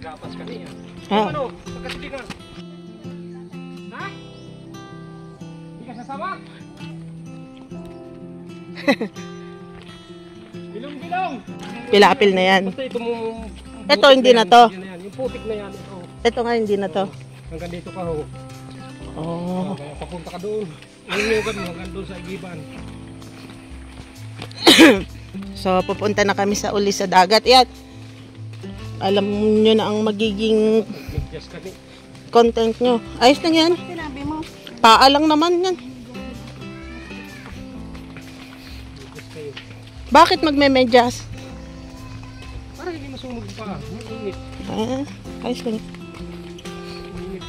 Magapas ka niya. Ha? Ano? Magkasili ka. Ha? Hindi ka sasama? Bilong-bilong! Pilapil na yan. Basta ito mo... Ito, hindi na to. Yung putik na yan. Ito. Ito nga, hindi na to. Hanggang dito ka ho. Oh. Kaya papunta ka doon. Nangyagan mo hanggang doon sa igiban. So, pupunta na kami sa uli sa dagat. Yan. Alam nyo na ang magiging Medyas ka ni. content nyo. Ayos na yan. Sinabi mo. Paalang naman yan. Medyas kayo. Bakit magme-medyas? Para hindi masunog pa. Mainit. Ah, ayos lang. Mainit.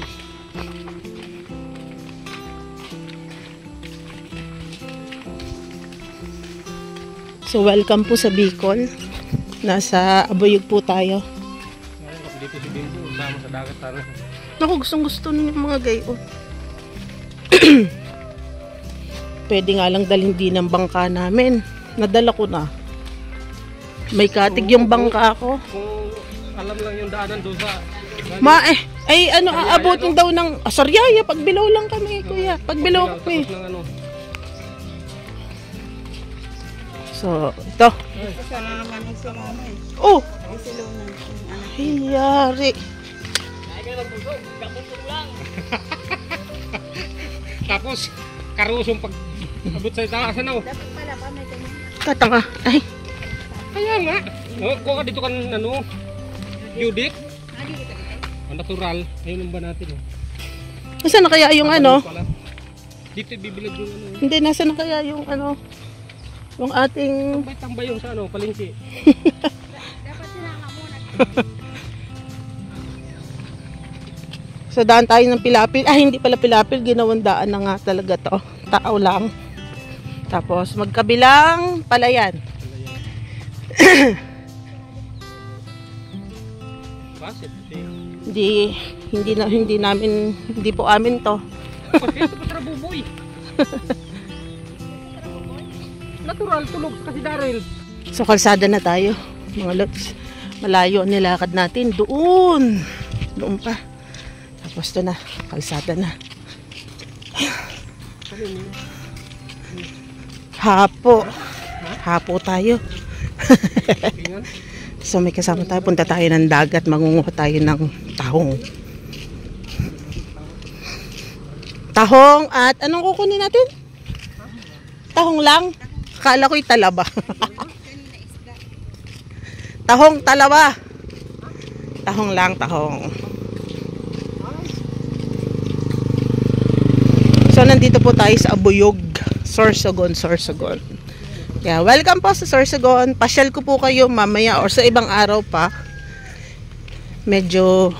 So, welcome po sa Bicol. Nasa Abuyog po tayo. Ngayon, dito si Bimbo. Sama sa dagat. Tara. Ako, gustong-gusto ninyo mga gayo. Pwede nga lang dalhin din ang bangka namin. Nadala ko na. May katig yung bangka ko. Kung alam lang yung daanan doon sa... Ay ano, aabutin daw ng Sariaya. Pagbilaw lang kami, kuya. Pagbilaw kami. Tapos ng ano. So, ito. Sana naman yung sumama eh. Oh! Ay silo na yung anak. Hiyari. Tapos, karusong pag abot sa itaas na. Dapat pala pa may ganyan. Katanga. Ay. Kaya nga. Oh, kuha ka dito kan ano, Judith. Hindi kita kita. Ang natural. Ayun ang ba natin. Nasaan na kaya yung ano? Dito bibilad yung ano. Hindi, nasaan na kaya yung ano? Yung ating... Tambay yung sa ano, palengke. Dapat sinama muna. So, daan tayo ng Pilapil. Hindi pala Pilapil. Ginawang daan na nga talaga to. Tao lang. Tapos, magkabilang palayan. Basit. Hindi po amin to. Ito pa trabuboy. Natural tulog kasi Daryl. So, kalsada na tayo. Mga lods. Malayo ang nilakad natin. Doon. Doon pa. Tapos to na. Kalsada na. Hapo. Hapo tayo. So, may kasama tayo. Punta tayo ng dagat. Mangunguha tayo ng tahong. Tahong at anong kukunin natin? Tahong lang? Akala ko'y talaba. Tahong talaba. Tahong lang, tahong. So, nandito po tayo sa Abuyog. Sorsogon. Yeah, welcome po sa Sorsogon. Pasyal ko po kayo mamaya or sa ibang araw pa. Medyo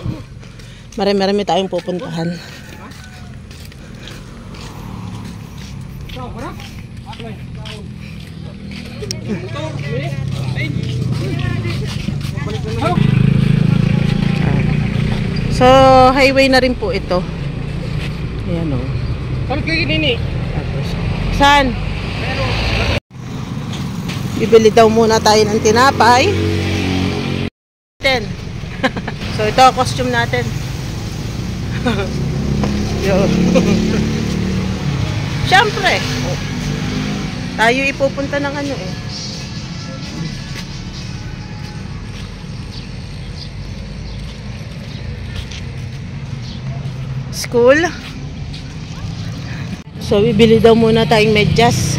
marami tayong pupuntahan. So, highway na rin po ito. Ayan o. Saan kayo nini? Saan? Bibili daw muna tayo ng tinapay. So, ito ang costume natin. Siyempre. Tayo ipupunta ng ano eh. School. So, bibili daw muna tayong medyas.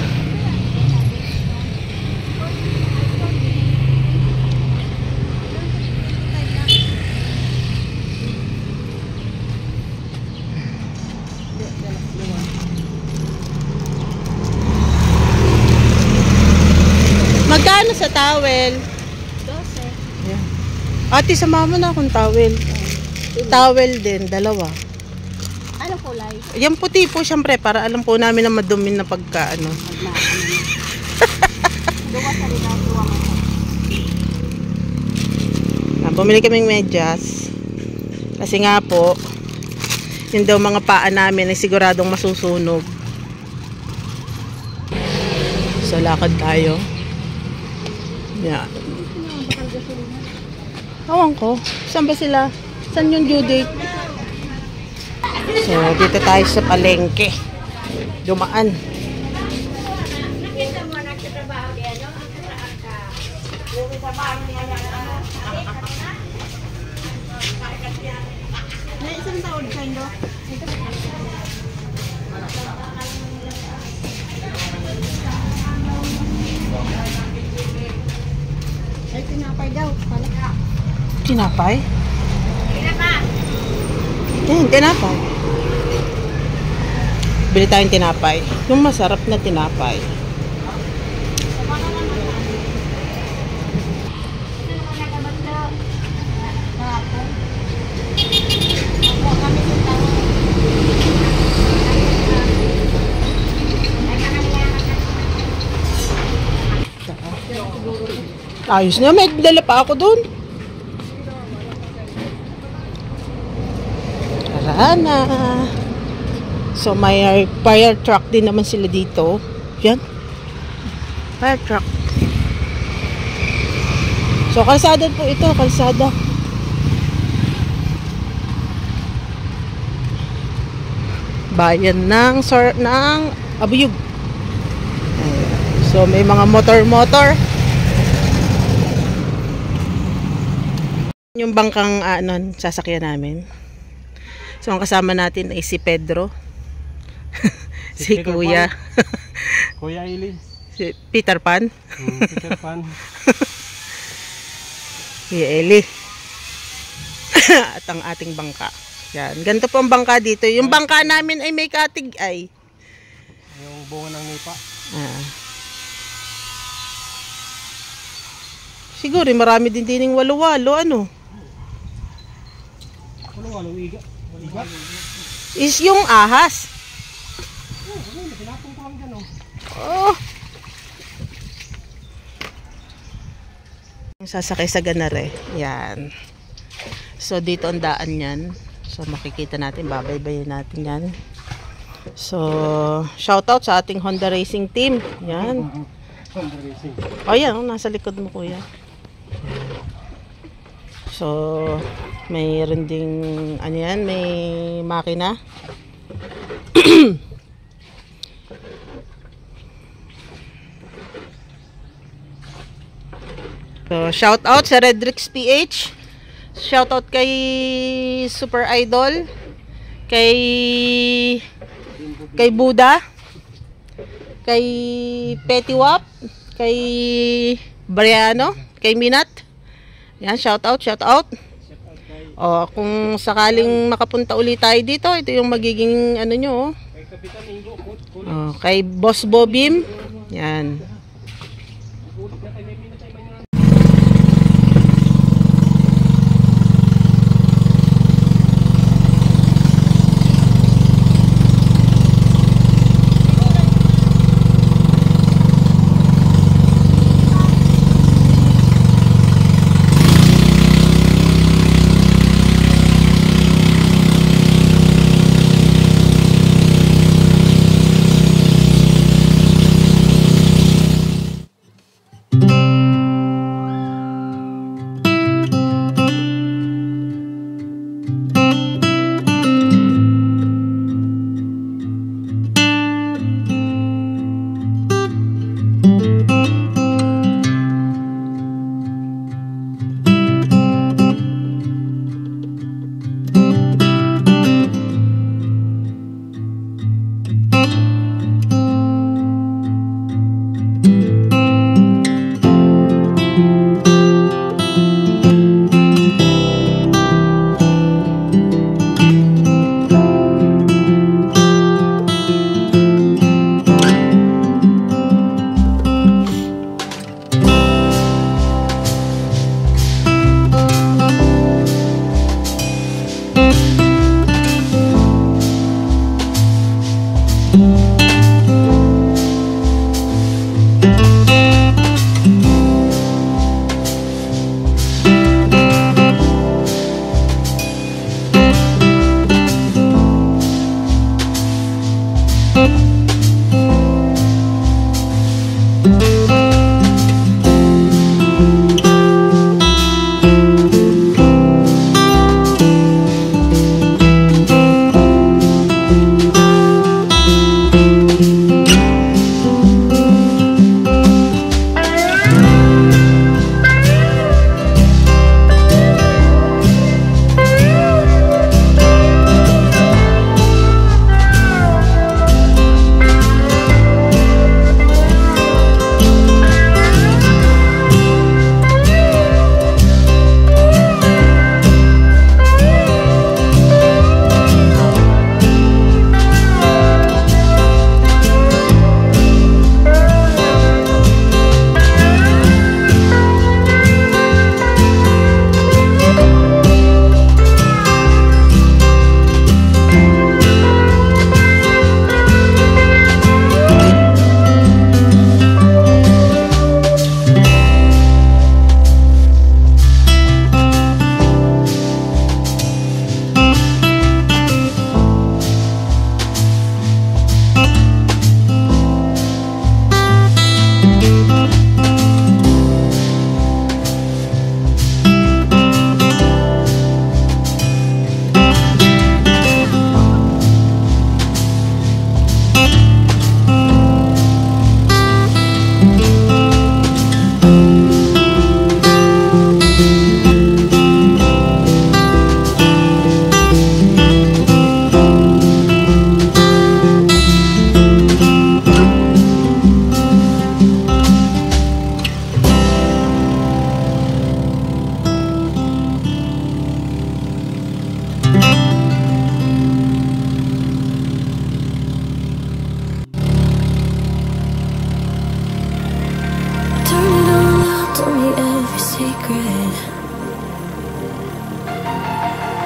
Magkano sa towel? 12. Yeah. Ate, samahan mo na akong towel. Towel din, dalawa. Anong kulay? Yan puti po, syempre, para alam po namin na madumi na pagka, ano. Duwa sa rin ang duwa mo. Bumili kaming medyas. Kasi nga po, yun daw mga paa namin ay siguradong masusunog. So, lakad tayo. Yeah. Awan ko. Saan ba sila? Saan yung due date? So, dito tayo sa palengke. Dumaan. Na isang taon kayo, no? Ay, tinapay daw. Pala. Tinapay? Yan, tinapay. Bili tayong tinapay. Yung masarap na tinapay. Ayos na, may dala pa ako dun. Tara na. So, may fire truck din naman sila dito. Yan. Fire truck. So, kalsada po ito. Kalsada. Bayan ng Abuyog. Ayan. So, may mga motor-motor. Yung bangkang sasakyan namin. So, ang kasama natin ay si Pedro. Si Peter Kuya. Kuya Eli. Si Peter Pan. Peter Pan. Kuya Eli. At ang ating bangka. Yan. Ganito po ang bangka dito. Yung bangka namin ay may katig ay. Yung bunga ng nipa. Siguro marami din dining walo-walo. Ano? Walo iga. Iga. Is yung ahas. Pinatong ko lang dyan, oh. Oh. Sasakay sa Ganare. Yan. So, dito ang daan yan. So, makikita natin. Babaybayin natin yan. So, shoutout sa ating Honda Racing Team. Yan. Honda Racing. O, yan. Nasa likod mo, kuya. So, mayroon ding, ano yan, may makina. So, shout out sa Redrix PH. Shout out kay Super Idol. Kay Buda. Kay Petiwap. Kay Briano. Kay Minat. Yan, shout out, shout out. O, kung sakaling makapunta ulit tayo dito, ito yung magiging ano nyo. Kay Kapitan Ingo. O, kay Boss Bobim. Yan.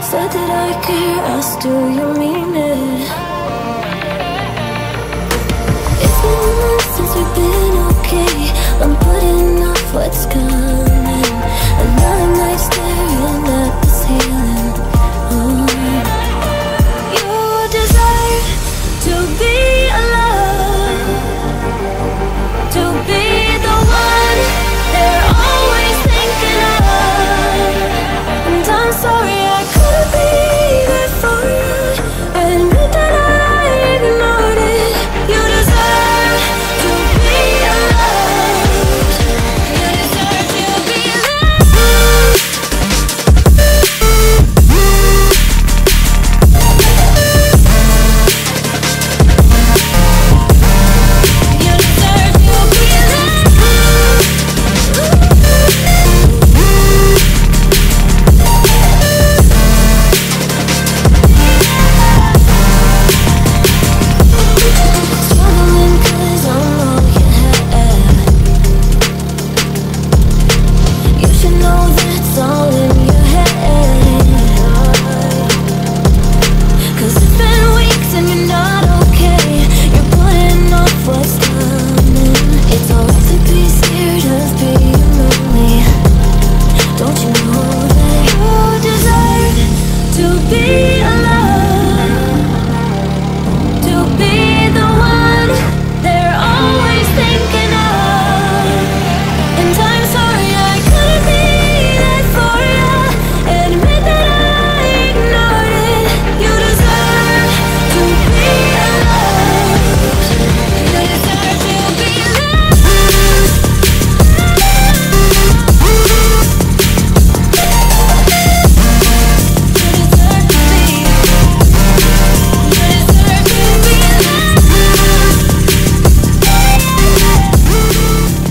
Said that I care, asked do you mean it? It's been months since we've been okay. I'm putting off what's coming. Another night staring at the ceiling. You deserve to be alone, to be the one they're always thinking of. And I'm sorry I couldn't be there for you. Admit that I ignored it. You deserve to be loved. You deserve to be loved. You deserve to be struggling 'cause I'm all you have. You should know that's all in your head. 'Cause it's been weeks and you're not okay. You're putting off what's coming. It's alright to be scared of being lonely. Don't you know that you deserve to be alone, to be the one they're always thinking of? And I'm sorry I couldn't be there for you. Admit that I ignored it. You deserve to be loved. You deserve to be loved. You deserve to be. You deserve to be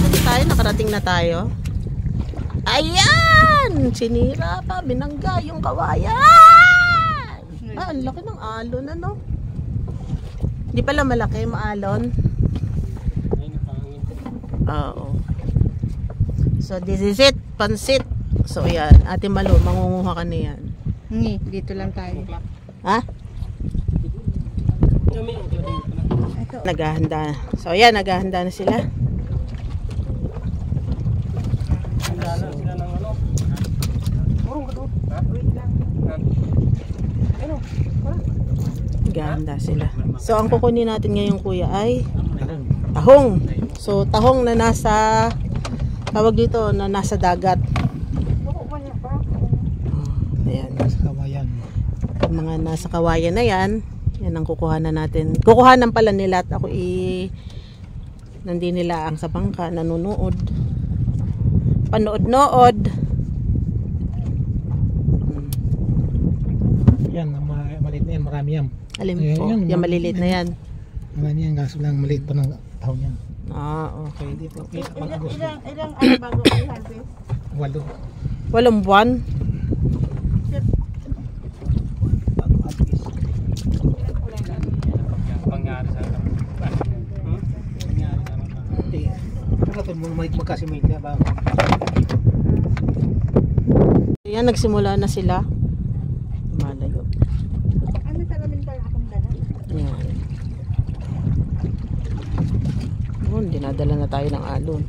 Dito tayo, nakarating na tayo. Ayan! Sinira pa, binangga yung kawayan! Ah, ang laki ng alon, ano? Hindi pala malaki, maalon. Oo. So, this is it, pansit. So, yan, Ate Malu, mangunguha ka na yan. Ngi, dito lang tayo. Ha? Ito. Naghahanda. So, ayan, naghahanda na sila. Naghahanda sila. So, ang kukunin natin ngayon, kuya, ay tahong. So, tahong na nasa, tawag dito, na nasa dagat. Ayan. Yung mga nasa kawayan na yan, yan ang kukuhanan natin. Kukuhanan pala nila at ako nandi nila ang sa bangka, nanonood. Panood-nood. Yan, maliit na yan, marami yan. Alin Ayan, po, yan, yung maliliit na yan. Marami yan, kaso lang maliit pa ng taon yan. Ah, okay. Pwede po, kita pang Agosto. Ilang ano bago i-harvest? 8. 8 buwan. Bago harvest. Pangyari sa Nangyari naman ba? Hindi. Kapag magkasimate ka ba? Ayan, nagsimula na sila. Malayo. Ano talamin pala akong dala? Ayan. Yun, dinadala na tayo ng alon.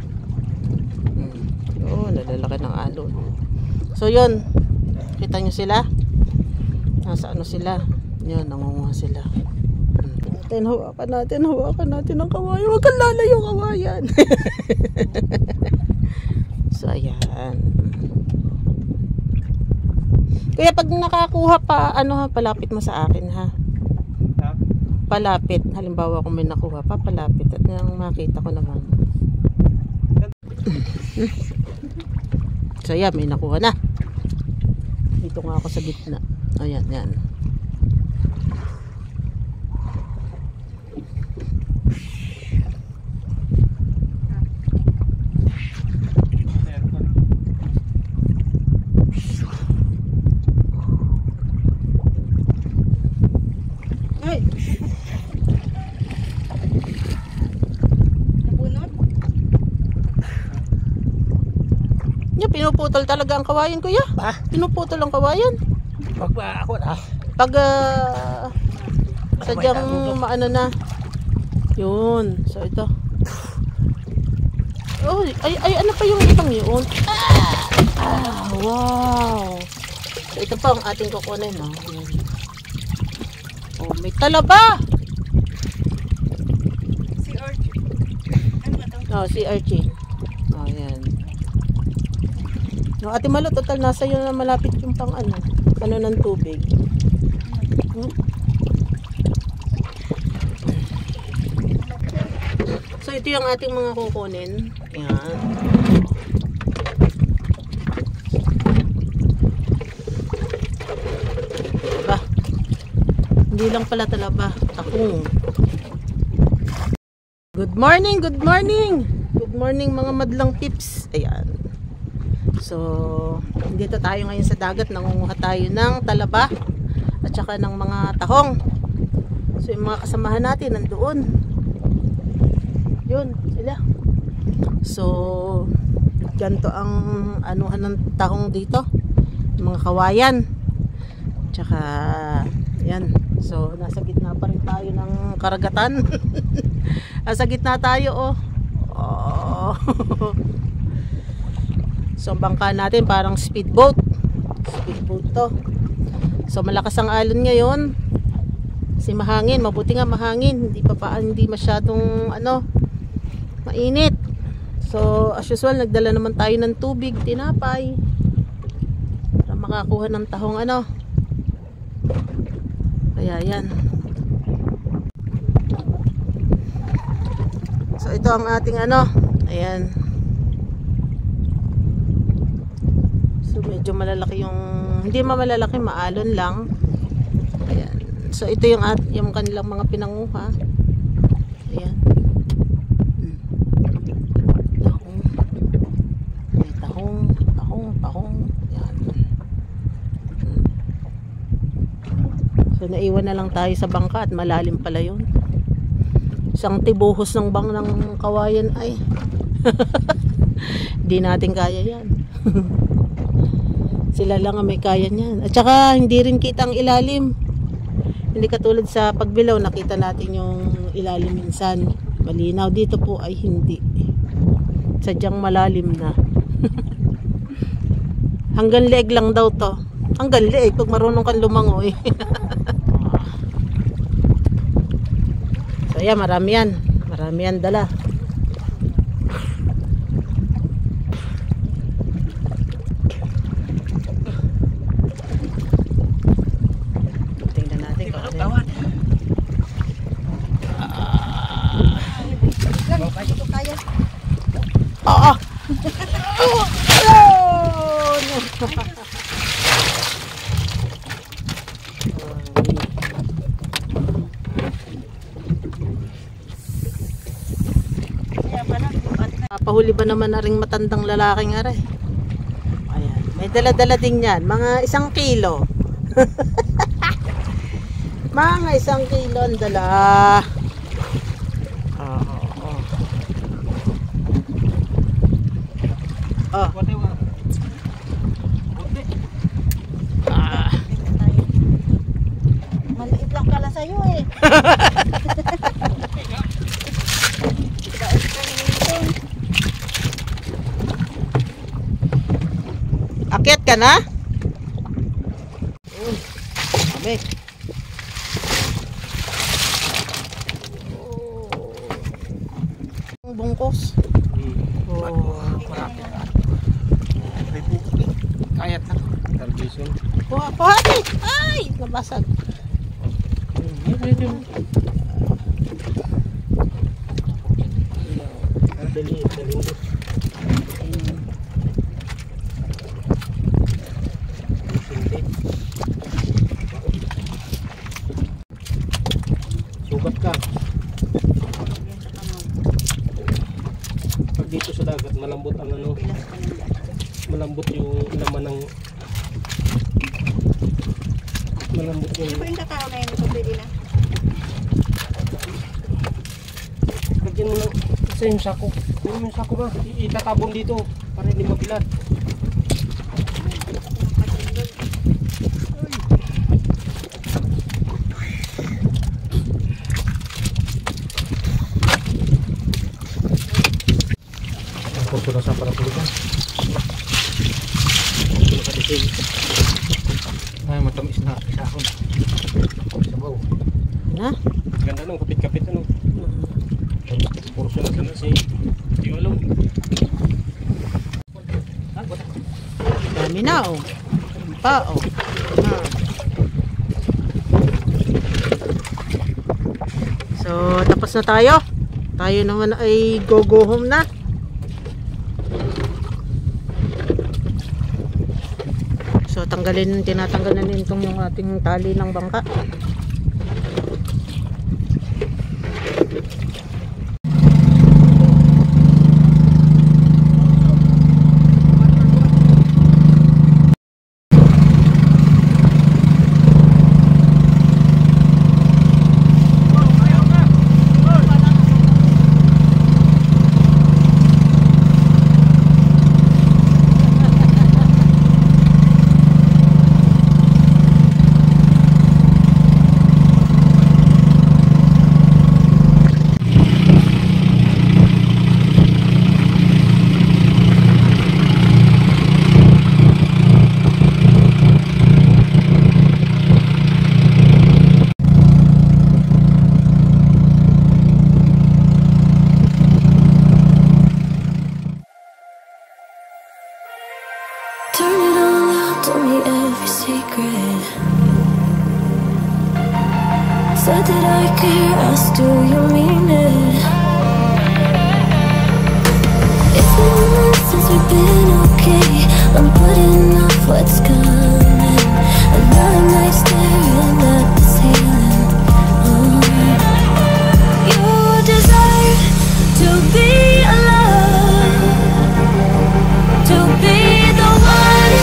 Yun, nalalaki ng alon. So yun, kita nyo sila? Nasa ano sila? Yun, nangunguha sila. Hawakan natin ang kawayan. Huwag kang lalayo kawayan. So ayan. Kaya pag nakakuha pa, ano ha, palapit mo sa akin ha. Palapit. Halimbawa kung may nakuha pa, palapit. At nang makita ko naman. So yan, may nakuha na. Dito nga ako sa gitna. Ayan, yan. Ay! Nabunot? Yan, pinuputol talaga ang kawayan, kuya. Pinuputol ang kawayan. Ako na. Pag sadyang maano na. Yun. So ito. Oh, ay ano pa yung ibang yun? Wow. So ito pa ang ating kukunin, no. Oh, may talaba. Si Archie. Ano ba to? Oh, si Archie. Oh, yan. No, Ate Malo, total nasa yun na malapit yung pang ano ng tubig. So ito yung ating mga kukunin. Yan. Diba? Hindi lang pala talaba. Takong. Good morning, good morning. Good morning mga madlang tips. Ayan. So, dito tayo ngayon sa dagat. Nangunguha tayo ng talaba at saka ng mga tahong. So, yung mga kasamahan natin nandoon. Yun, sila. So, ganito ang anuhan ng tahong dito. Yung mga kawayan. Tsaka, yan. So, nasa gitna pa rin tayo ng karagatan. Nasa gitna tayo, oh. Oh. So, ang bangka natin parang speedboat. Speedboat to. So, malakas ang alon ngayon. Kasi mahangin. Mabuti nga mahangin. Hindi masyadong, mainit. So, as usual, nagdala naman tayo ng tubig, tinapay. Para makakuha ng tahong, Kaya, yan. So, ito ang ating, ayan. So, medyo malalaki yung, hindi malalaki, maalon lang. Ayan. So, ito yung kanilang mga pinanguha. Ayan. Tahong. May tahong. Ayan. So, naiwan na lang tayo sa bangka at malalim pala yun. Isang tibuhos ng ng kawayan ay. Hindi natin kaya yan. Sila lang ang may kaya niyan. At saka hindi rin kita ang ilalim. Hindi katulad sa pagbilaw, nakita natin yung ilalim minsan. Malinaw. Dito po ay hindi. Sadyang malalim na. Hanggang leeg lang daw to. Hanggang leeg pag marunong kang lumangoy. So yan, marami yan. Marami yan dala. Oo. Pahuli ba naman na ring matandang lalaking aray? Ayan. May dala-dala din yan. Mga 1 kilo. Mga 1 kilo ang dala. Oh. Maliit lang pala sa'yo eh. Akyat ka na? Kami. Bungkos. Kayat na. Tarbisun. Pahati! Ay! Nabasag. Dali. Sukat ka. Pag dito sa dagat, malambot ang malambot yung laman ng malambot yung Ano ba yung kakao na yun? Pwede na. lagyan mo lang sa yung sako. Yung sako ba? Itatabon dito para hindi mabilat. Ay, matamis na isahon. Sabaw. Na? Ganda nung kapit-kapit ano. Puro sila sana si Yolo. Dami na oh. Pa oh. So, tapos na tayo. Tayo naman ay go home na. So, tinatanggalan din itong yung ating tali ng bangka. Turn it all out, told me every secret. Said that I care, asked do you mean it? It's been months since we've been okay. I'm putting off what's coming. Another night staring at the ceiling. You deserve to be alone, to be the one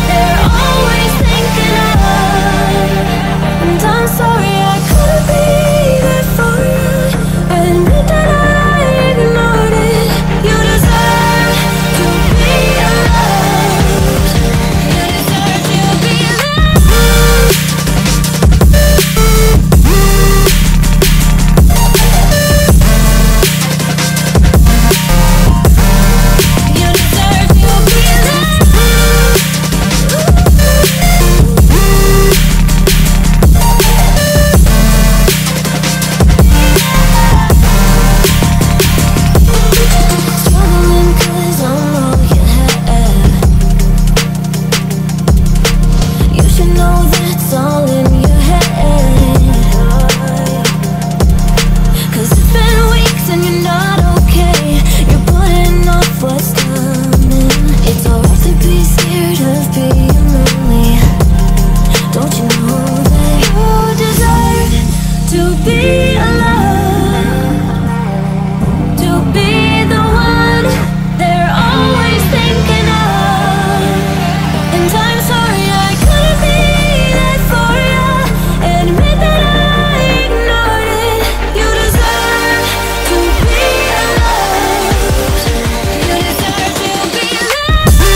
they're always thinking of. And I'm sorry I couldn't be there for you. Admit that I ignored it. You deserve to be loved. You deserve to be loved. You deserve to be loved. Struggling 'cause I'm all you had. You should know that's all in your head. 'Cause it's been weeks and you're not okay. You're putting off what's coming. It's alright to be scared of being lonely. Don't you know that you deserve to be alone, to be the one they're always thinking of? And I'm sorry I couldn't be there for you. Admit that I ignored it. You deserve to be loved. You deserve to be loved.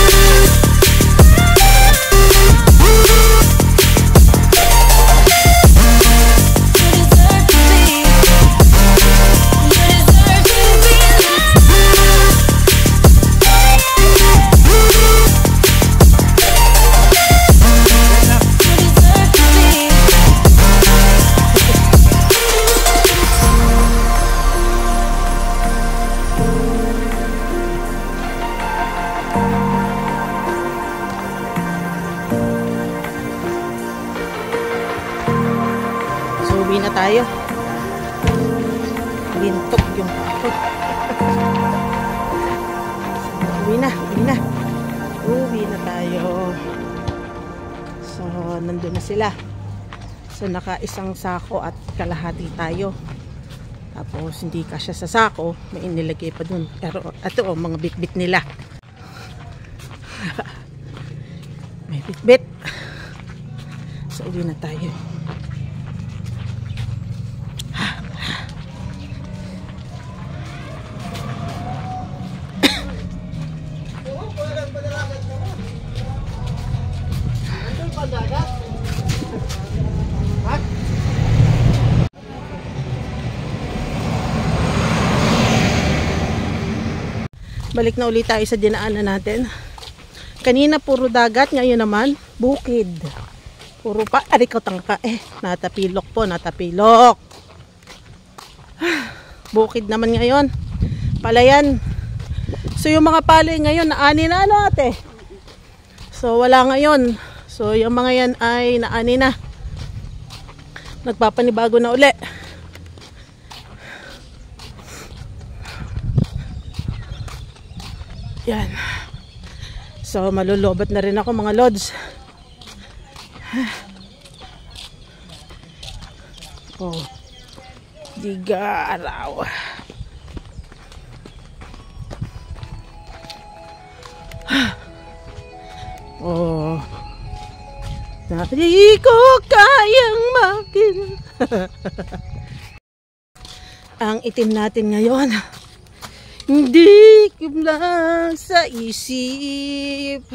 You deserve to be. You deserve to be loved. You deserve to be. So, uwi na tayo. Lintok yung ako. Uwi na. Uwi na tayo. So, nandun na sila. So, naka-isang sako at kalahati tayo. Tapos, hindi kasya sa sako. May inilagay pa dun. Pero, ito mga bit-bit nila. May bit-bit. So, uwi na tayo. Balik na ulit tayo sa dinaanan natin. Kanina puro dagat, ngayon naman bukid. Puro pa, aray ko tangka natapilok po, natapilok. Bukid naman ngayon. Palayan. So yung mga palay ngayon, naani na ano ate? So wala ngayon. So yung mga yan ay naani na. Nagpapanibago na uli. Yan. So malulubat na rin ako mga lods. Oh. Diga araw. Oh. Hindi ko kayang makin. Ang itim natin ngayon. Hindi ko lang sa isip.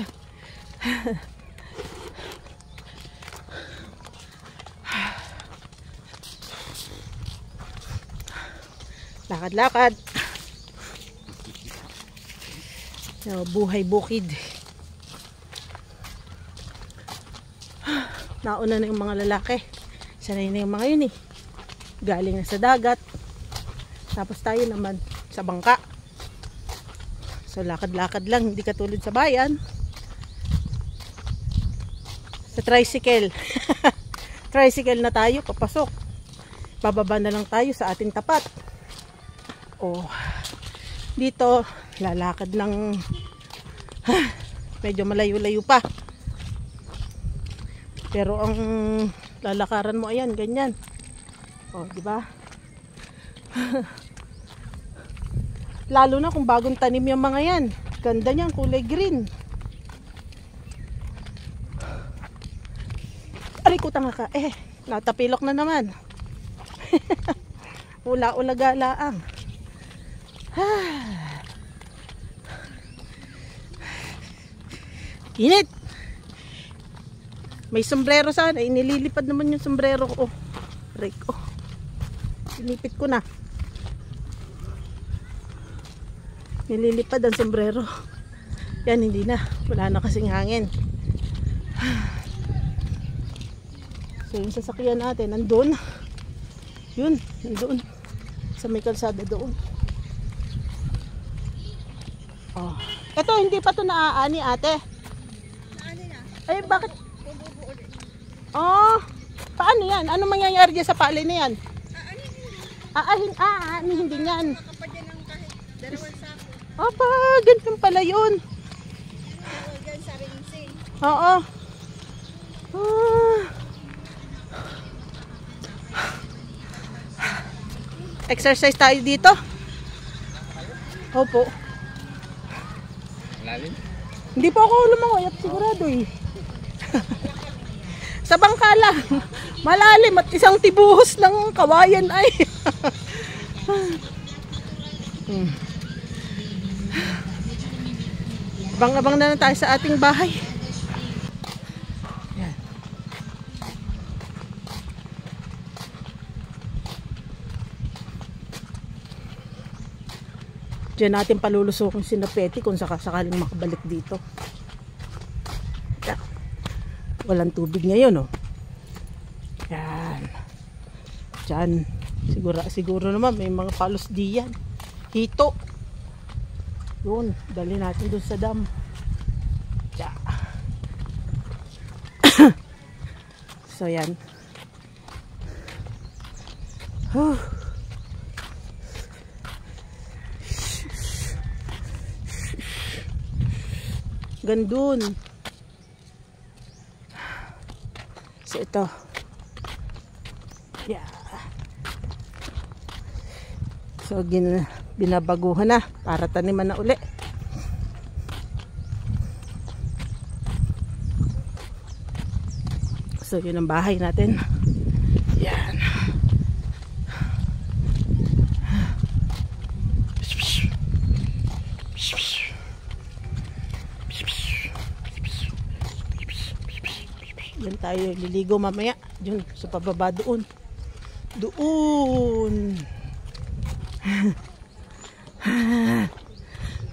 Lakad-lakad. Buhay bukid. Nauna na yung mga lalaki. Sanay na yung mga yun eh. Galing na sa dagat. Tapos tayo naman sa bangka. So lakad-lakad lang. Hindi katulad sa bayan. Sa tricycle. Tricycle na tayo papasok. Bababa na lang tayo sa ating tapat. Oh, dito lalakad ng medyo malayo-layo pa. Pero ang lalakaran mo ayan, ganyan. Oh, di ba? Lalo na kung bagong tanim yung mga yan. Ganda niyan, kulay green. Aray ko tanga ka. Natapilok na naman. Ula-ula-galaang. Init. May sombrero sana. Inililipad naman yung sombrero ko. Rico. Inipit ko na. Nililipad ang sombrero. Yan, hindi na. Wala na kasing hangin. So yung sasakyan natin nandun. Yun, nandun. Sa may kalsada doon. Oh. Ito, hindi pa ito naaani ate. Naani na. Ay, bakit? Bubuo ulit. Oh, paano yan? Ano mangyayari dyan sa palay na yan? Aani, hindi yan. Makapadyan ng kahit dalawang sako. Opa, ganyan pala yun. Diyan sa rinsing. Oo. Exercise tayo dito. Opo. Lalim? Hindi po ako lumangoy at sigurado eh. Sa bangka lang. Malalim at isang tibuhos ng kawayan ay. Abang-abang na lang tayo sa ating bahay. Yan. Diyan natin palulusukin si Napeti kung sakaling makabalik dito. Yan. Walang tubig ngayon, oh. Yan. Diyan. Siguro naman may mga palos diyan. Hito. Yun. Dali natin doon sa dam. Diyan. So, yan. Gandun. So ito. Yeah. So binabaguhan na para taniman na uli. So yun ang bahay natin. Yan. Yan tayo liligo mamaya. Yun, sa pababa doon. Doon.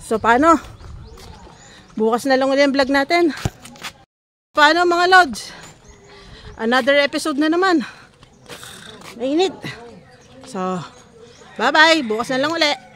So paano? Bukas na lang ulit ang vlog natin. Paano mga lods? Another episode na naman. Mainit. So, bye-bye. Bukas na lang ulit.